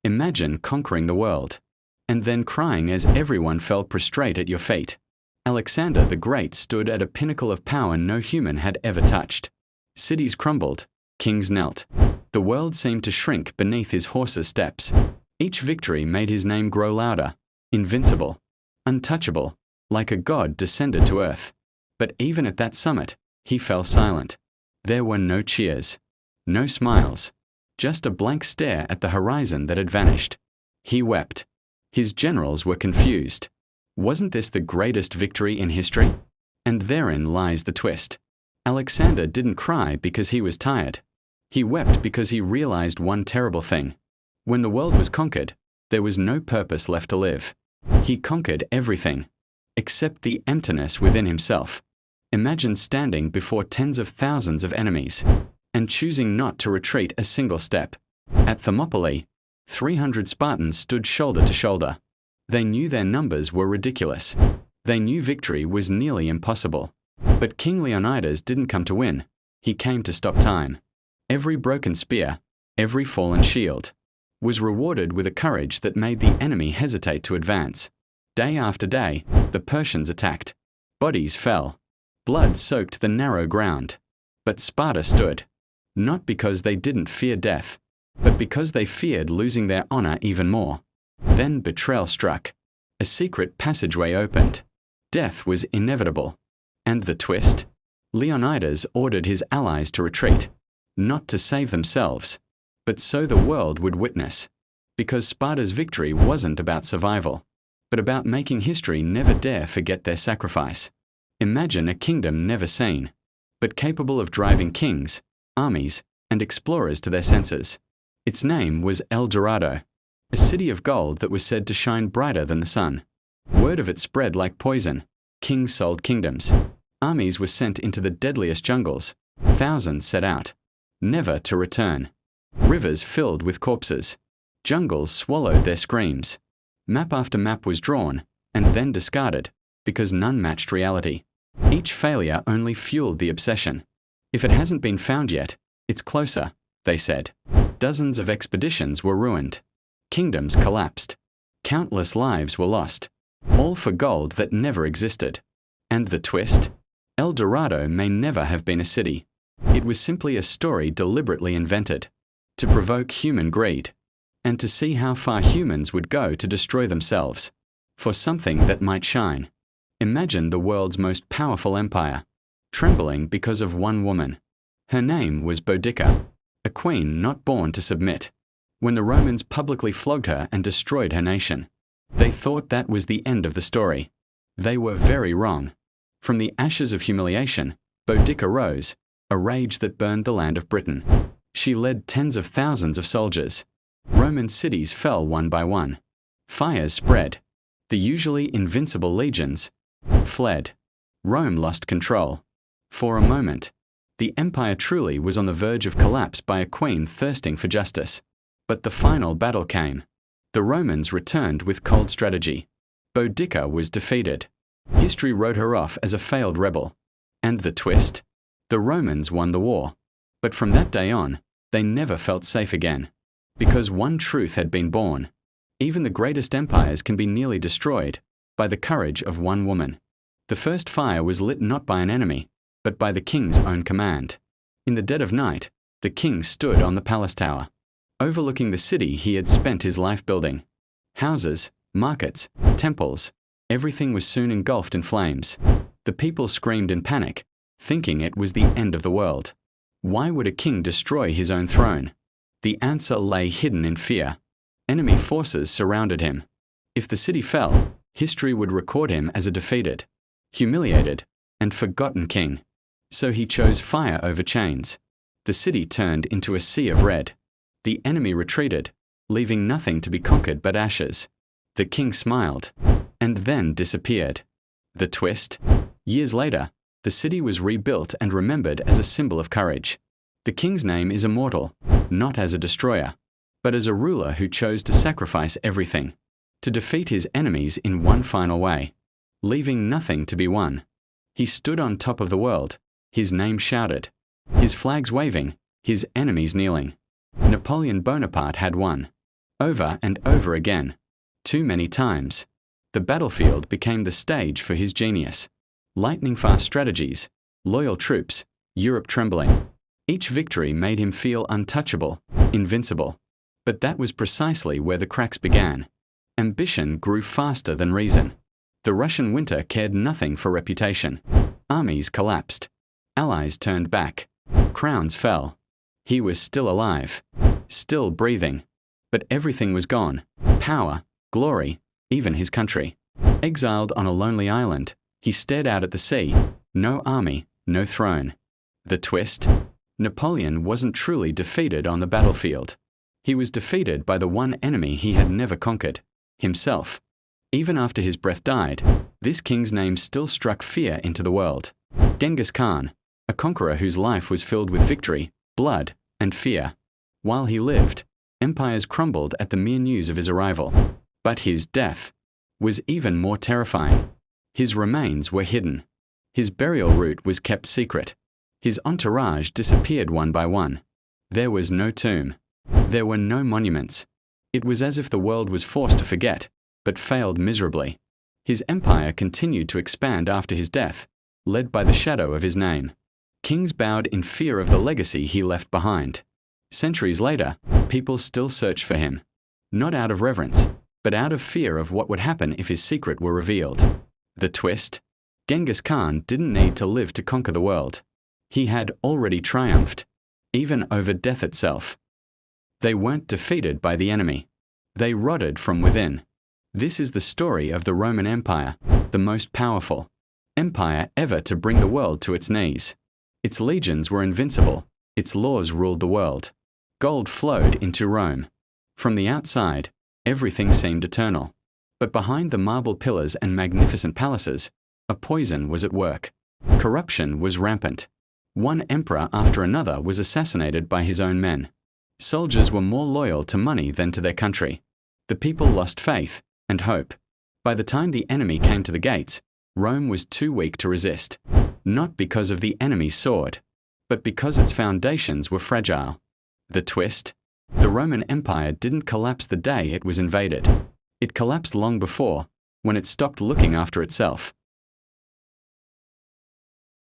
Imagine conquering the world, and then crying as everyone fell prostrate at your feet. Alexander the Great stood at a pinnacle of power no human had ever touched. Cities crumbled, kings knelt. The world seemed to shrink beneath his horse's steps. Each victory made his name grow louder, invincible, untouchable, like a god descended to earth. But even at that summit, he fell silent. There were no cheers, no smiles, just a blank stare at the horizon that had vanished. He wept. His generals were confused. Wasn't this the greatest victory in history? And therein lies the twist. Alexander didn't cry because he was tired. He wept because he realized one terrible thing. When the world was conquered, there was no purpose left to live. He conquered everything, except the emptiness within himself. Imagine standing before tens of thousands of enemies, and choosing not to retreat a single step. At Thermopylae, 300 Spartans stood shoulder to shoulder. They knew their numbers were ridiculous. They knew victory was nearly impossible. But King Leonidas didn't come to win. He came to stop time. Every broken spear, every fallen shield, was rewarded with a courage that made the enemy hesitate to advance. Day after day, the Persians attacked. Bodies fell. Blood soaked the narrow ground. But Sparta stood. Not because they didn't fear death, but because they feared losing their honor even more. Then betrayal struck. A secret passageway opened. Death was inevitable. And the twist? Leonidas ordered his allies to retreat, not to save themselves, but so the world would witness. Because Sparta's victory wasn't about survival, but about making history never dare forget their sacrifice. Imagine a kingdom never seen, but capable of driving kings, armies, and explorers to their senses. Its name was El Dorado, a city of gold that was said to shine brighter than the sun. Word of it spread like poison. Kings sold kingdoms. Armies were sent into the deadliest jungles. Thousands set out, never to return. Rivers filled with corpses. Jungles swallowed their screams. Map after map was drawn, and then discarded, because none matched reality. Each failure only fueled the obsession. If it hasn't been found yet, it's closer, they said. Dozens of expeditions were ruined. Kingdoms collapsed. Countless lives were lost. All for gold that never existed. And the twist? El Dorado may never have been a city. It was simply a story deliberately invented, to provoke human greed, and to see how far humans would go to destroy themselves, for something that might shine. Imagine the world's most powerful empire, trembling because of one woman. Her name was Boudicca, a queen not born to submit. When the Romans publicly flogged her and destroyed her nation, they thought that was the end of the story. They were very wrong. From the ashes of humiliation, Boudicca rose, a rage that burned the land of Britain. She led tens of thousands of soldiers. Roman cities fell one by one. Fires spread. The usually invincible legions fled. Rome lost control. For a moment, the empire truly was on the verge of collapse by a queen thirsting for justice. But the final battle came. The Romans returned with cold strategy. Boudicca was defeated. History wrote her off as a failed rebel. And the twist? The Romans won the war. But from that day on, they never felt safe again. Because one truth had been born. Even the greatest empires can be nearly destroyed by the courage of one woman. The first fire was lit not by an enemy, but by the king's own command. In the dead of night, the king stood on the palace tower, overlooking the city he had spent his life building. Houses, markets, temples, everything was soon engulfed in flames. The people screamed in panic, thinking it was the end of the world. Why would a king destroy his own throne? The answer lay hidden in fear. Enemy forces surrounded him. If the city fell, history would record him as a defeated, humiliated, and forgotten king. So he chose fire over chains. The city turned into a sea of red. The enemy retreated, leaving nothing to be conquered but ashes. The king smiled, and then disappeared. The twist? Years later, the city was rebuilt and remembered as a symbol of courage. The king's name is immortal, not as a destroyer, but as a ruler who chose to sacrifice everything, to defeat his enemies in one final way, leaving nothing to be won. He stood on top of the world, his name shouted, his flags waving, his enemies kneeling. Napoleon Bonaparte had won. over and over again. Too many times. The battlefield became the stage for his genius. Lightning-fast strategies, loyal troops, Europe trembling. Each victory made him feel untouchable, invincible. But that was precisely where the cracks began. Ambition grew faster than reason. The Russian winter cared nothing for reputation. Armies collapsed. Allies turned back. Crowns fell. He was still alive, still breathing. But everything was gone. Power, glory, even his country. Exiled on a lonely island, he stared out at the sea. No army, no throne. The twist? Napoleon wasn't truly defeated on the battlefield. He was defeated by the one enemy he had never conquered, himself. Even after his breath died, this king's name still struck fear into the world. Genghis Khan, a conqueror whose life was filled with victory, blood, and fear. While he lived, empires crumbled at the mere news of his arrival. But his death was even more terrifying. His remains were hidden. His burial route was kept secret. His entourage disappeared one by one. There was no tomb. There were no monuments. It was as if the world was forced to forget, but failed miserably. His empire continued to expand after his death, led by the shadow of his name. Kings bowed in fear of the legacy he left behind. Centuries later, people still search for him. Not out of reverence, but out of fear of what would happen if his secret were revealed. The twist? Genghis Khan didn't need to live to conquer the world. He had already triumphed, even over death itself. They weren't defeated by the enemy. They rotted from within. This is the story of the Roman Empire, the most powerful empire ever to bring the world to its knees. Its legions were invincible. Its laws ruled the world. Gold flowed into Rome. From the outside, everything seemed eternal. But behind the marble pillars and magnificent palaces, a poison was at work. Corruption was rampant. One emperor after another was assassinated by his own men. Soldiers were more loyal to money than to their country. The people lost faith and hope. By the time the enemy came to the gates, Rome was too weak to resist. Not because of the enemy's sword, but because its foundations were fragile. The twist? The Roman Empire didn't collapse the day it was invaded. It collapsed long before, when it stopped looking after itself.